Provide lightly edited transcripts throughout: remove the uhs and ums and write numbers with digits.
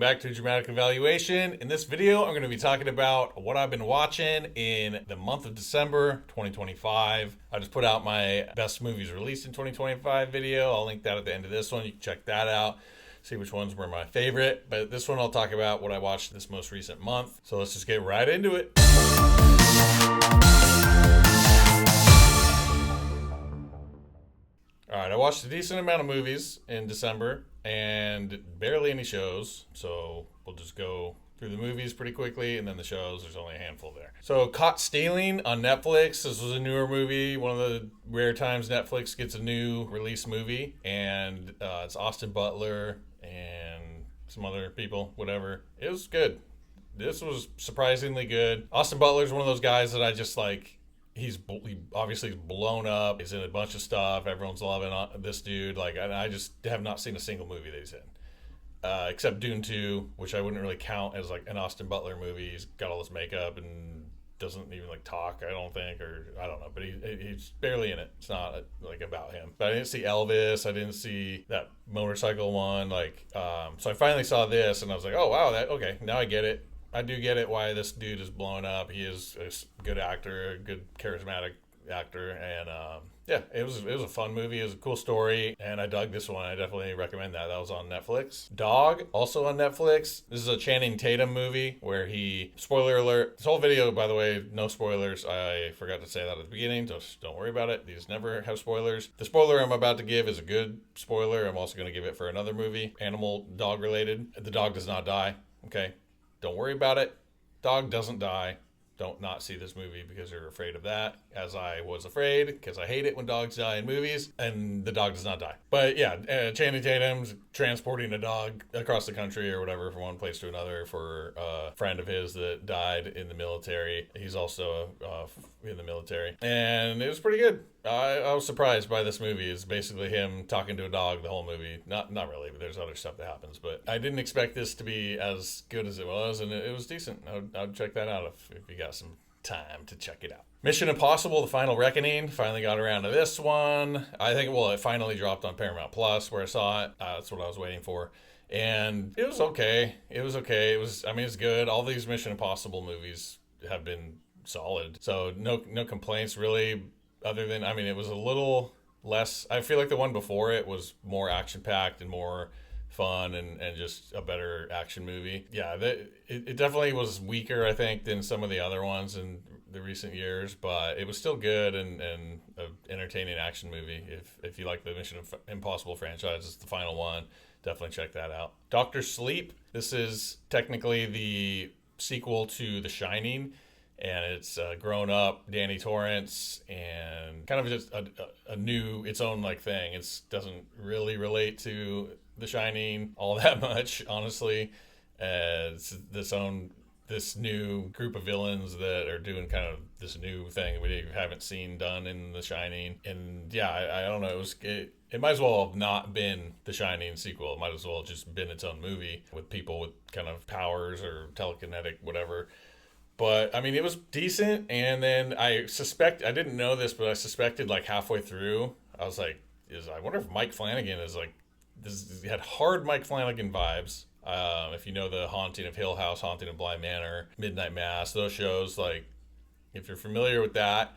back to Dramatic Evaluation. In this video, I'm going to be talking about what I've been watching in the month of December 2025. I just put out my best movies released in 2025 video. I'll link that at the end of this one. You can check that out, see which ones were my favorite. But this one, I'll talk about what I watched this most recent month. So let's just get right into it. All right, I watched a decent amount of movies in December and barely any shows, so we'll just go through the movies pretty quickly, and then the shows, there's only a handful there. So Caught Stealing on Netflix. This was a newer movie, one of the rare times Netflix gets a new release movie, and it's Austin Butler and some other people, whatever. It was good. This was surprisingly good. Austin Butler's one of those guys that I just like. He obviously blown up. He's in a bunch of stuff. Everyone's loving this dude. Like, I just have not seen a single movie that he's in, except Dune 2, which I wouldn't really count as like an Austin Butler movie. He's got all this makeup and doesn't even like talk, I don't think, or I don't know. But he's barely in it. It's not like about him. But I didn't see Elvis. I didn't see that motorcycle one. Like, so I finally saw this, and I was like, oh wow, okay, now I get it. I do get it why this dude is blowing up. He is a good actor, a good charismatic actor, and yeah, it was a fun movie. It was a cool story, and I dug this one. I definitely recommend that. That was on Netflix. Dog, also on Netflix. This is a Channing Tatum movie where spoiler alert. This whole video, by the way, no spoilers. I forgot to say that at the beginning, so don't worry about it. These never have spoilers. The spoiler I'm about to give is a good spoiler. I'm also going to give it for another movie, animal, dog related. The dog does not die, okay? Don't worry about it. Dog doesn't die. Don't not see this movie because you're afraid of that, as I was afraid, because I hate it when dogs die in movies, and the dog does not die. But yeah, Channing Tatum's transporting a dog across the country or whatever from one place to another for a friend of his that died in the military. He's also in the military, and it was pretty good. I was surprised by this movie. It's basically him talking to a dog the whole movie. Not really, but there's other stuff that happens. But I didn't expect this to be as good as it was, and it was decent. I would check that out if you got some time to check it out. Mission Impossible: The Final Reckoning. Finally got around to this one. I think, it finally dropped on Paramount Plus where I saw it. That's what I was waiting for. And it was okay. It's good. All these Mission Impossible movies have been solid. So no complaints really. Other than, it was a little less. I feel like the one before it was more action-packed and more fun and just a better action movie. Yeah, it definitely was weaker, I think, than some of the other ones in the recent years, but it was still good and an entertaining action movie. If you like the Mission Impossible franchise, it's the final one. Definitely check that out. Dr. Sleep. This is technically the sequel to The Shining. And it's grown up Danny Torrance and kind of just a new, its own like thing. It doesn't really relate to The Shining all that much, honestly. It's this new group of villains that are doing kind of this new thing we haven't seen done in The Shining. And yeah, I don't know. It might as well have not been The Shining sequel. It might as well have just been its own movie with people with kind of powers or telekinetic, whatever. But, it was decent, and then I didn't know this, but I suspected, like, halfway through, I was like, I wonder if Mike Flanagan is, like, he had hard Mike Flanagan vibes. If you know The Haunting of Hill House, Haunting of Bly Manor, Midnight Mass, those shows, like, if you're familiar with that,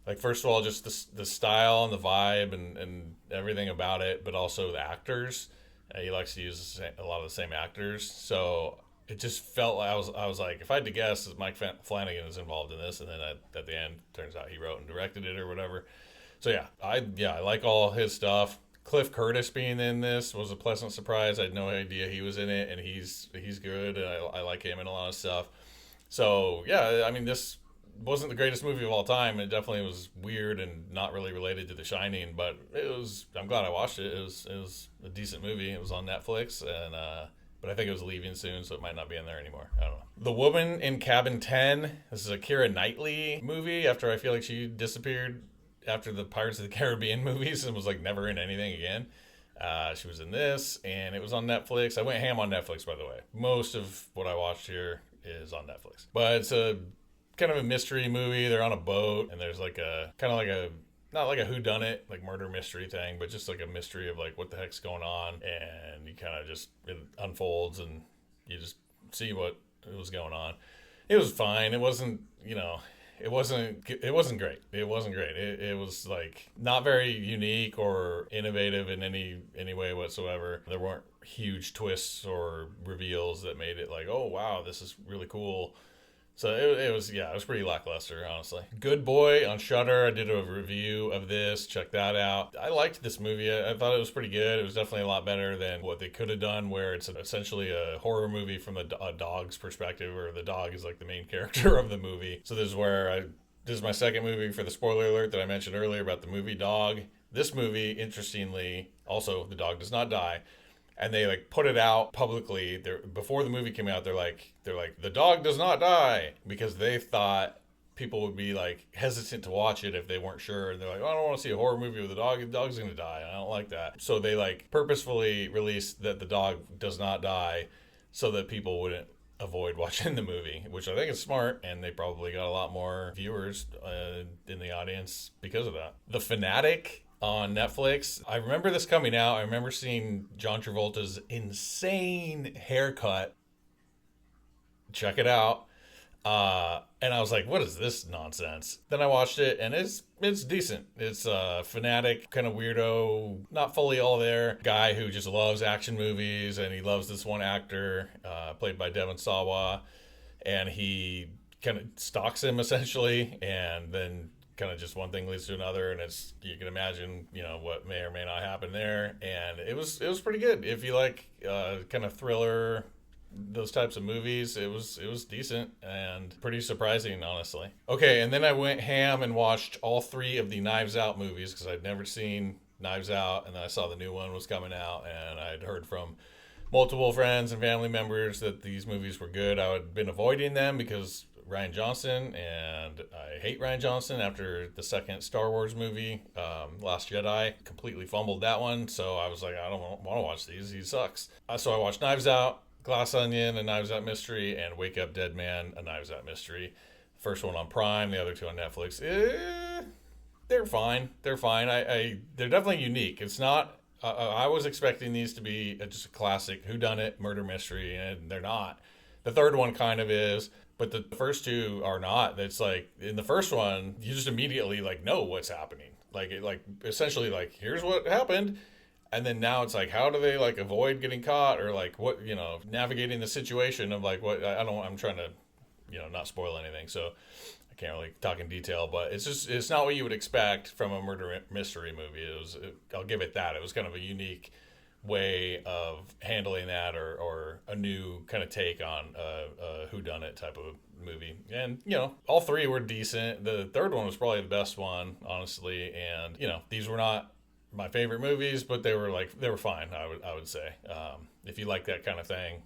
like, first of all, just the style and the vibe and everything about it, but also the actors. He likes to use a lot of the same actors, so it just felt like I was like, if I had to guess, Mike Flanagan is involved in this, and then at the end, turns out he wrote and directed it or whatever. So yeah, I like all his stuff. Cliff Curtis being in this was a pleasant surprise. I had no idea he was in it, and he's good, and I like him in a lot of stuff. So yeah, this wasn't the greatest movie of all time. It definitely was weird and not really related to The Shining, but I'm glad I watched it. It was a decent movie. It was on Netflix, and but I think it was leaving soon, so it might not be in there anymore. I don't know. The Woman in Cabin 10. This is a Keira Knightley movie after I feel like she disappeared after the Pirates of the Caribbean movies and was like never in anything again. She was in this, and it was on Netflix. I went ham on Netflix, by the way. Most of what I watched here is on Netflix. But it's a kind of a mystery movie. They're on a boat, and there's like not like a whodunit, like murder mystery thing, but just like a mystery of like what the heck's going on, and you kind of just, it unfolds, and you just see what was going on. It was fine. It wasn't, it wasn't great. It wasn't great. It was like not very unique or innovative in any way whatsoever. There weren't huge twists or reveals that made it like, oh wow, this is really cool. So it was pretty lackluster, honestly. Good Boy on Shudder. I did a review of this. Check that out. I liked this movie. I thought it was pretty good. It was definitely a lot better than what they could have done, where it's essentially a horror movie from a dog's perspective, where the dog is like the main character of the movie. So this is my second movie for the spoiler alert that I mentioned earlier about the movie Dog. This movie, interestingly, also the dog does not die, and they like put it out publicly. Before the movie came out, they're like the dog does not die, because they thought people would be like hesitant to watch it if they weren't sure. And they're like, oh, I don't want to see a horror movie with a dog. The dog's gonna die. I don't like that. So they like purposefully released that the dog does not die, so that people wouldn't avoid watching the movie, which I think is smart, and they probably got a lot more viewers in the audience because of that. The Fanatic on Netflix. I remember this coming out. I remember seeing John Travolta's insane haircut. Check it out. And I was like, what is this nonsense? Then I watched it, and it's decent. It's a Fanatic, kind of weirdo, not fully all there guy who just loves action movies, and he loves this one actor, played by Devon Sawa, and he kind of stalks him essentially, and then kind of just one thing leads to another, and you can imagine what may or may not happen there. And it was pretty good. If you like kind of thriller, those types of movies, it was decent and pretty surprising, honestly. Okay, and then I went ham and watched all three of the Knives Out movies, because I'd never seen Knives Out, and then I saw the new one was coming out, and I'd heard from multiple friends and family members that these movies were good. I had been avoiding them because Rian Johnson, and I hate Rian Johnson after the second Star Wars movie, Last Jedi. Completely fumbled that one, so I was like, I don't want to watch these. He sucks. So I watched Knives Out, Glass Onion, a Knives Out mystery, and Wake Up Dead Man, a Knives Out mystery. First one on Prime, the other two on Netflix. They're fine. They're fine. They're definitely unique. It's not. I was expecting these to be just a classic whodunit murder mystery, and they're not. The third one kind of is, but the first two are not. It's like in the first one, you just immediately like know what's happening. Essentially here's what happened. And then now it's like, how do they like avoid getting caught, or like what, navigating the situation of like what I'm trying to, not spoil anything. So I can't really talk in detail, but it's not what you would expect from a murder mystery movie. I'll give it that. It was kind of a unique way of handling that, or a new kind of take on a whodunit type of movie. And all three were decent. The third one was probably the best one, honestly. And these were not my favorite movies, but they were fine. I would say if you like that kind of thing,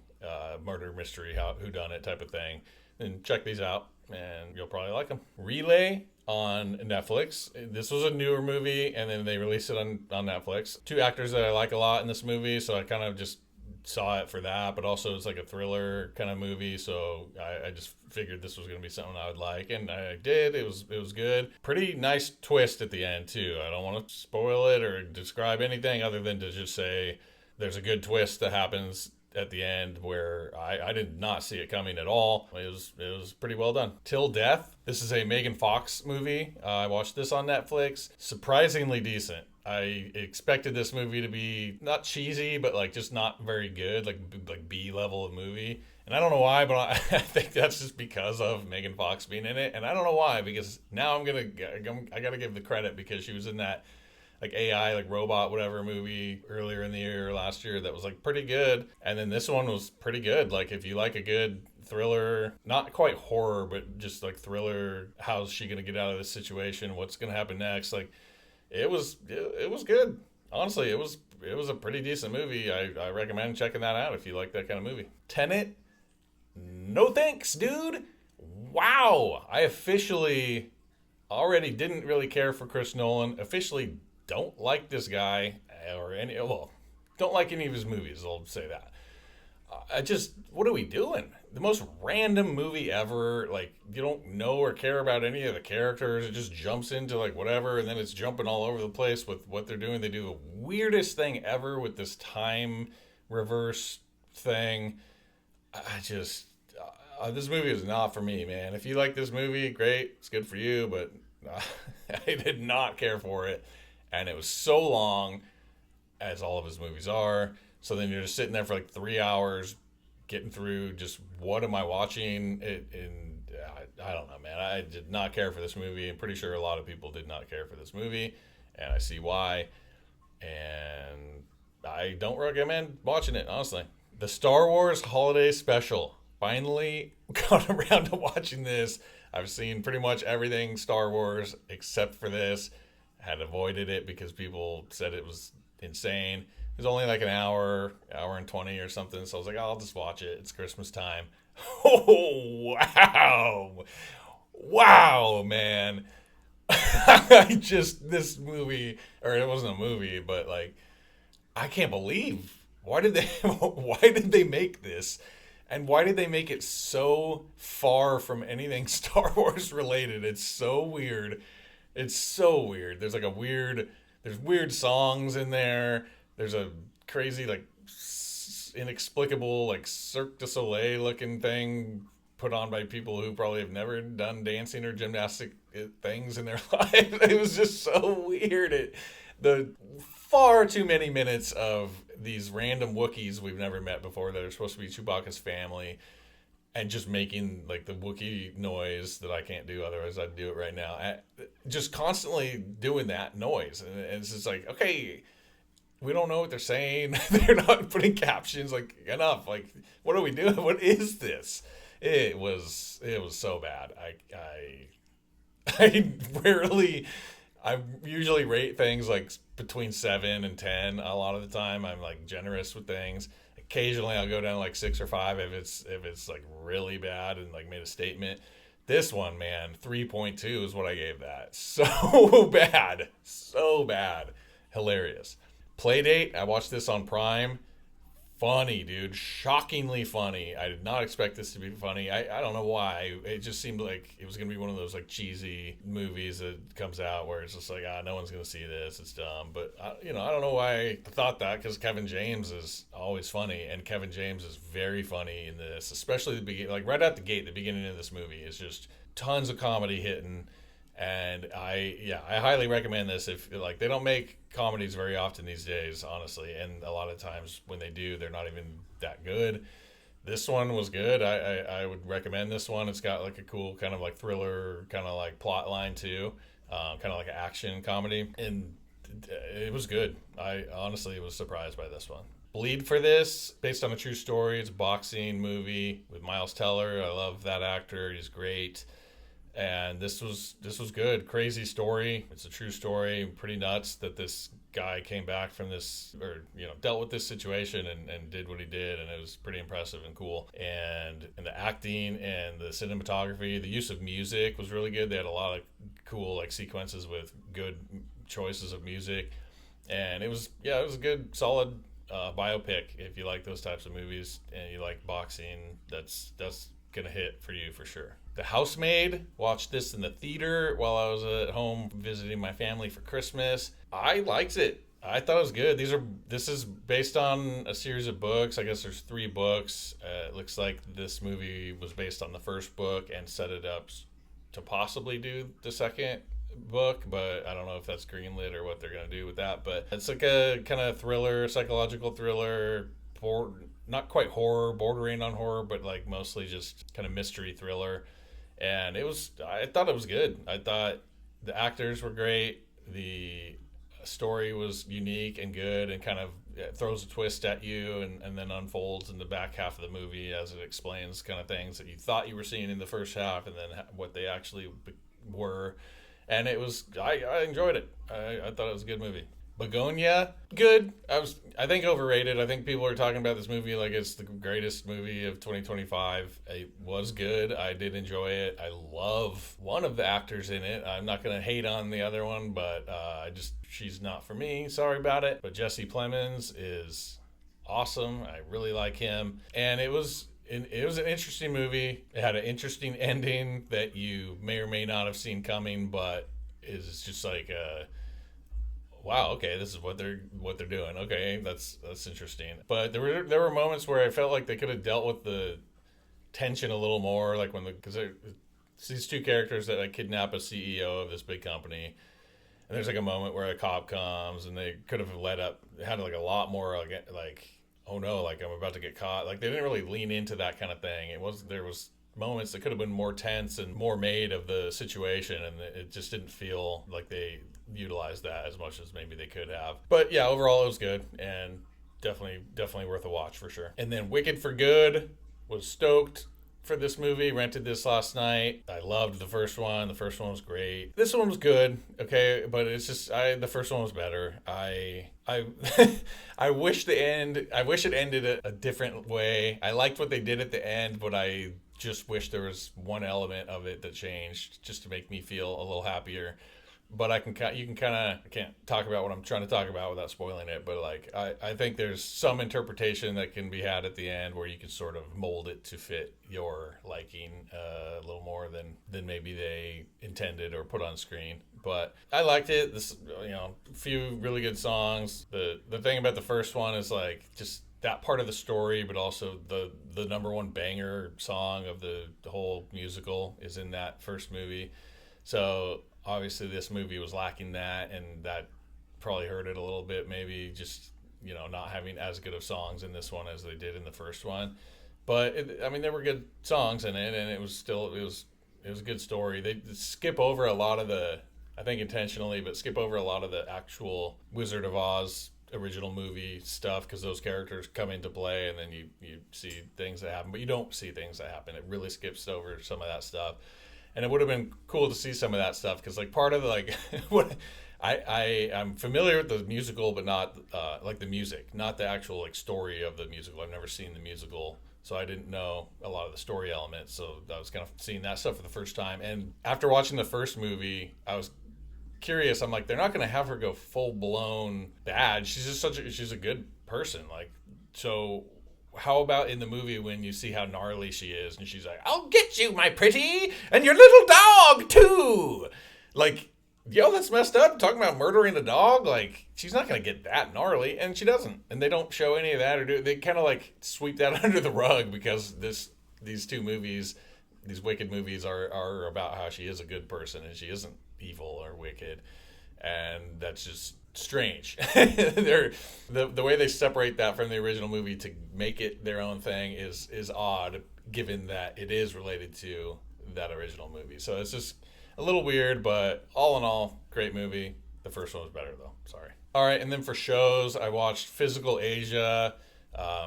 murder mystery, whodunit type of thing, then check these out, and you'll probably like them. Relay on Netflix. This was a newer movie, and then they released it on Netflix. Two actors that I like a lot in this movie, so I kind of just saw it for that, but also it's like a thriller kind of movie, so I just figured this was going to be something I would like, and I did. It was good. Pretty nice twist at the end too. I don't want to spoil it or describe anything other than to just say there's a good twist that happens at the end where I did not see it coming at all. It was pretty well done. Till Death. This is a Megan Fox movie. I watched this on Netflix. Surprisingly decent. I expected this movie to be not cheesy, but like just not very good, like B level of movie. And I don't know why, but I think that's just because of Megan Fox being in it. And I don't know why, because now I gotta give the credit, because she was in that like AI, like robot, whatever movie earlier in the year, last year, that was like pretty good. And then this one was pretty good. Like if you like a good thriller, not quite horror, but just like thriller, how's she gonna get out of this situation? What's gonna happen next? Like it was good. Honestly, it was a pretty decent movie. I recommend checking that out if you like that kind of movie. Tenet, no thanks, dude. Wow. I officially already didn't really care for Chris Nolan. Officially don't like this guy, don't like any of his movies, I'll say that. What are we doing? The most random movie ever. Like, you don't know or care about any of the characters. It just jumps into like whatever, and then it's jumping all over the place with what they're doing. They do the weirdest thing ever with this time reverse thing. I just this movie is not for me, man. If you like this movie, great, it's good for you, but I did not care for it, and it was so long, as all of his movies are. So then you're just sitting there for like 3 hours, getting through just what am I watching? I don't know, man. I did not care for this movie. I'm pretty sure a lot of people did not care for this movie, and I see why. And I don't recommend watching it, honestly. The Star Wars Holiday Special. Finally got around to watching this. I've seen pretty much everything Star Wars except for this. Had avoided it because people said it was insane. It was only like an hour and 20 or something. So I was like, oh, I'll just watch it. It's Christmas time. Oh, wow. Wow, man. This movie, or it wasn't a movie, but like, I can't believe why did they make this? And why did they make it so far from anything Star Wars related? It's so weird. It's so weird. There's weird songs in there. There's a crazy, like, inexplicable, like, Cirque du Soleil looking thing put on by people who probably have never done dancing or gymnastic things in their life. It was just so weird. The far too many minutes of these random Wookiees we've never met before that are supposed to be Chewbacca's family and just making like the Wookiee noise that I can't do, otherwise I'd do it right now. Just constantly doing that noise. And it's just like, okay, we don't know what they're saying. They're not putting captions. Like, enough. Like, what are we doing? What is this? It was so bad. I usually rate things like between 7 and 10. A lot of the time, I'm like generous with things. Occasionally, I'll go down like 6 or 5 if it's like really bad and like made a statement. This one, man, 3.2 is what I gave that. So bad, so bad, hilarious. Playdate. I watched this on Prime. Funny, dude. Shockingly funny. I did not expect this to be funny. I don't know why. It just seemed like it was going to be one of those like cheesy movies that comes out where it's just like, no one's going to see this. It's dumb. But, I don't know why I thought that, because Kevin James is always funny. And Kevin James is very funny in this, especially the beginning. Like right out the gate, the beginning of this movie is just tons of comedy hitting. And I highly recommend this. If like, they don't make comedies very often these days, honestly, and a lot of times when they do, they're not even that good. This one was good. I would recommend this one. It's got like a cool kind of like thriller kind of like plot line too, kind of like an action comedy, and it was good. I honestly was surprised by this one. Bleed for this, based on a true story. It's a boxing movie with Miles Teller. I love that actor. He's great. And this was good. Crazy story. It's a true story. Pretty nuts that this guy came back from this, or dealt with this situation and did what he did, and it was pretty impressive and cool. And the acting and the cinematography, the use of music was really good. They had a lot of cool like sequences with good choices of music, and it was a good solid biopic. If you like those types of movies and you like boxing, that's gonna hit for you for sure. The Housemaid, watched this in the theater while I was at home visiting my family for Christmas. I liked it. I thought it was good. This is based on a series of books. I guess there's 3 books. It looks like this movie was based on the first book and set it up to possibly do the second book, but I don't know if that's greenlit or what they're going to do with that. But it's like a kind of thriller, psychological thriller, not quite horror, bordering on horror, but like mostly just kind of mystery thriller. And I thought it was good. I thought the actors were great. The story was unique and good, and kind of throws a twist at you and then unfolds in the back half of the movie as it explains kind of things that you thought you were seeing in the first half and then what they actually were. And I enjoyed it. I thought it was a good movie. Bugonia, good. I think overrated. I think people are talking about this movie like it's the greatest movie of 2025. It was good. I did enjoy it. I love one of the actors in it. I'm not going to hate on the other one, but she's not for me. Sorry about it. But Jesse Plemons is awesome. I really like him. And it was an interesting movie. It had an interesting ending that you may or may not have seen coming, but is just like wow, okay, this is what they're doing. Okay, that's interesting. But there were moments where I felt like they could have dealt with the tension a little more, like when because it's these two characters that like kidnap a CEO of this big company, and there's like a moment where a cop comes, and they could have had like a lot more like oh no, like I'm about to get caught. Like they didn't really lean into that kind of thing. There was moments that could have been more tense and more made of the situation, and it just didn't feel like they utilized that as much as maybe they could have. But yeah, overall it was good, and definitely worth a watch for sure. And then Wicked for Good, was stoked for this movie. Rented this last night. I loved the first one. The first one was great. This one was good, okay, but it's just the first one was better. I I wish it ended a different way. I liked what they did at the end, but I just wish there was one element of it that changed just to make me feel a little happier. But I can't talk about what I'm trying to talk about without spoiling it. But like, I think there's some interpretation that can be had at the end where you can sort of mold it to fit your liking a little more than maybe they intended or put on screen. But I liked it. This, a few really good songs. The thing about the first one is like just that part of the story, but also the number one banger song of the whole musical is in that first movie. So obviously this movie was lacking that, and that probably hurt it a little bit, maybe just not having as good of songs in this one as they did in the first one. But there were good songs in it, and it was a good story. They skip over a lot of the, I think intentionally, but skip over a lot of the actual Wizard of Oz original movie stuff, because those characters come into play, and then you see things that happen, but you don't see things that happen. It really skips over some of that stuff. And it would have been cool to see some of that stuff, because like part of like what I'm familiar with the musical, but not like the music, not the actual like story of the musical. I've never seen the musical, so I didn't know a lot of the story elements. So I was kind of seeing that stuff for the first time. And after watching the first movie, I was curious. I'm like, they're not going to have her go full blown bad. She's just she's a good person. Like, so how about in the movie when you see how gnarly she is, and she's like, "I'll get you, my pretty, and your little dog too." Like, that's messed up. Talking about murdering the dog, like she's not gonna get that gnarly, and she doesn't. And they don't show any of that, or they kind of like sweep that under the rug, because these two movies, these Wicked movies, are about how she is a good person and she isn't evil or wicked, and that's just strange. The way they separate that from the original movie to make it their own thing is odd, given that it is related to that original movie. So it's just a little weird, but all in all, great movie. The first one was better though. Sorry. All right, and then for shows, I watched Physical Asia.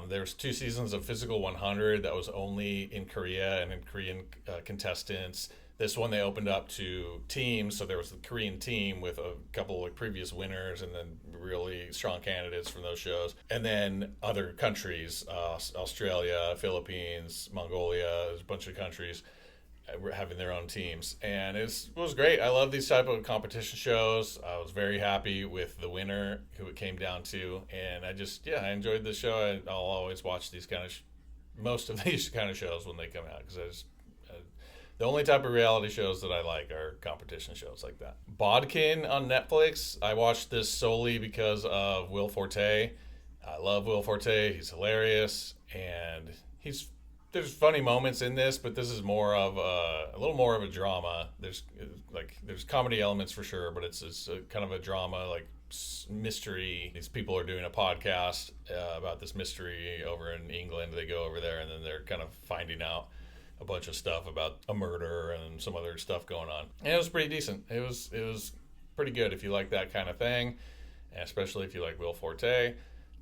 There's 2 seasons of Physical 100 that was only in Korea and in Korean contestants. This one they opened up to teams, so there was the Korean team with a couple of previous winners, and then really strong candidates from those shows, and then other countries, Australia, Philippines, Mongolia. There's a bunch of countries having their own teams, and it was great. I love these type of competition shows. I was very happy with the winner, who it came down to, and I enjoyed the show. I'll always watch these kind of most of these kind of shows when they come out, because the only type of reality shows that I like are competition shows like that. Bodkin on Netflix. I watched this solely because of Will Forte. I love Will Forte. He's hilarious, and there's funny moments in this, but this is more of a little more of a drama. There's comedy elements for sure, but it's a kind of a drama, like mystery. These people are doing a podcast about this mystery over in England. They go over there, and then they're kind of finding out a bunch of stuff about a murder and some other stuff going on. And it was pretty decent. It was pretty good if you like that kind of thing, and especially if you like Will Forte.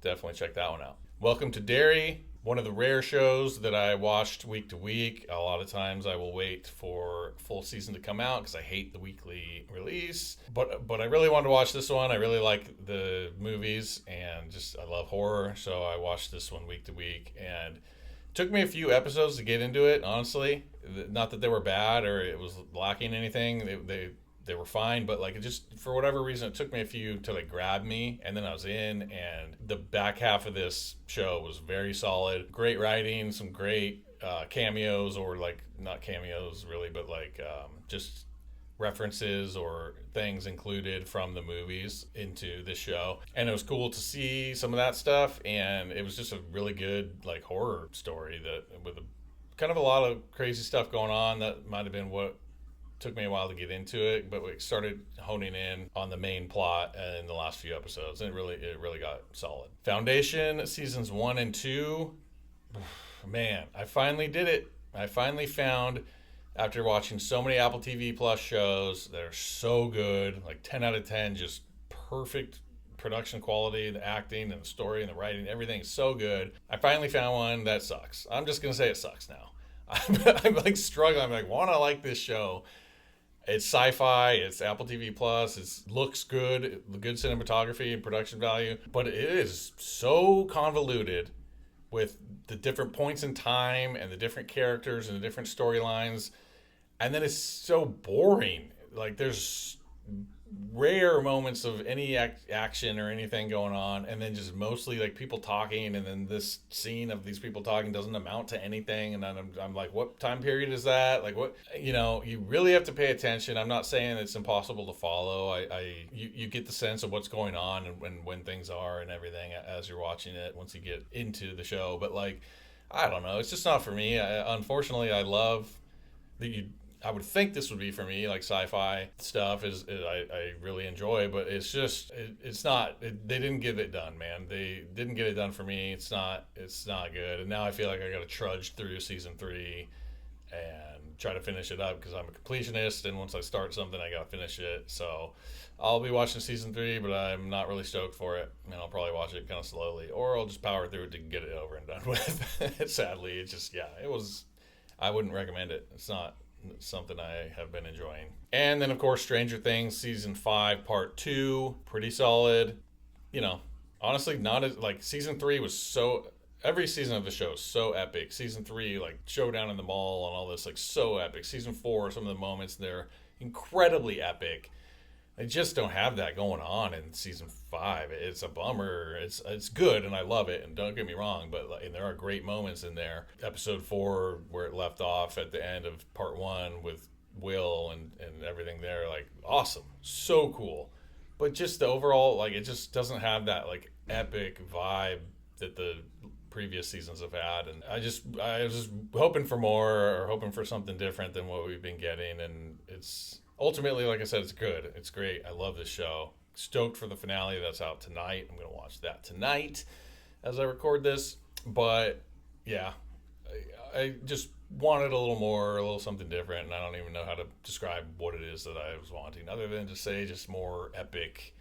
Definitely check that one out. Welcome to Derry. One of the rare shows that I watched week to week. A lot of times I will wait for full season to come out because I hate the weekly release. But I really wanted to watch this one. I really like the movies, and I love horror, so I watched this one week to week. And it took me a few episodes to get into it, honestly. Not that they were bad or it was lacking anything. They were fine, but like it just, for whatever reason, it took me a few to like grab me, and then I was in. And the back half of this show was very solid. Great writing, some great cameos, or like not cameos really, but like just references or things included from the movies into this show. And it was cool to see some of that stuff. And it was just a really good like horror story that with a kind of a lot of crazy stuff going on. That might have been what took me a while to get into it, but we started honing in on the main plot in the last few episodes, and it really got solid. Foundation seasons 1 and 2, man, I finally did it. I finally found, after watching so many Apple TV Plus shows that are so good, like 10 out of 10, just perfect production quality, the acting and the story and the writing, everything is so good. I finally found one that sucks. I'm just gonna say it sucks now. I'm like struggling. I'm like, wanna like this show. It's sci-fi, it's Apple TV Plus, it looks good, good cinematography and production value, but it is so convoluted with the different points in time and the different characters and the different storylines. And then it's so boring. Like there's rare moments of any action or anything going on, and then just mostly like people talking, and then this scene of these people talking doesn't amount to anything, and then I'm like, what time period is that? Like what, you really have to pay attention. I'm not saying it's impossible to follow. You get the sense of what's going on and when things are and everything as you're watching it once you get into the show, but like I don't know, it's just not for me. Unfortunately, I love that I would think this would be for me, like sci-fi stuff I really enjoy, but it's just, it's not, they didn't get it done, man. They didn't get it done for me. It's not good. And now I feel like I got to trudge through season 3 and try to finish it up because I'm a completionist. And once I start something, I got to finish it. So I'll be watching season 3, but I'm not really stoked for it. And I'll probably watch it kind of slowly, or I'll just power through it to get it over and done with. Sadly, it's just, I wouldn't recommend it. It's not something I have been enjoying. And then of course Stranger Things season 5 part 2, pretty solid. Honestly, not as like season 3 was so, every season of the show is so epic. Season 3, like showdown in the mall and all this, like so epic. Season 4, some of the moments they're incredibly epic. They just don't have that going on in season 5. It's a bummer. It's good and I love it, and don't get me wrong, but and there are great moments in there. Episode 4 where it left off at the end of part 1 with Will and everything there, like awesome, so cool. But just the overall, like it just doesn't have that like epic vibe that the previous seasons have had, and I was just hoping for more, or hoping for something different than what we've been getting, and it's ultimately, like I said, it's good. It's great. I love this show. Stoked for the finale that's out tonight. I'm going to watch that tonight as I record this. But, yeah, I just wanted a little something different, and I don't even know how to describe what it is that I was wanting, other than to say just more epic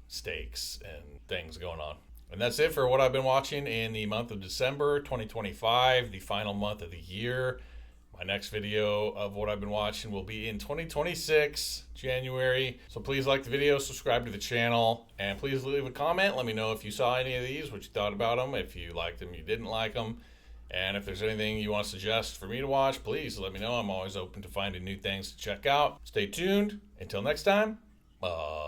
stakes and things going on. And that's it for what I've been watching in the month of December 2025, the final month of the year. My next video of what I've been watching will be in 2026, January. So please like the video, subscribe to the channel, and please leave a comment. Let me know if you saw any of these, what you thought about them, if you liked them, you didn't like them. And if there's anything you want to suggest for me to watch, please let me know. I'm always open to finding new things to check out. Stay tuned. Until next time, bye.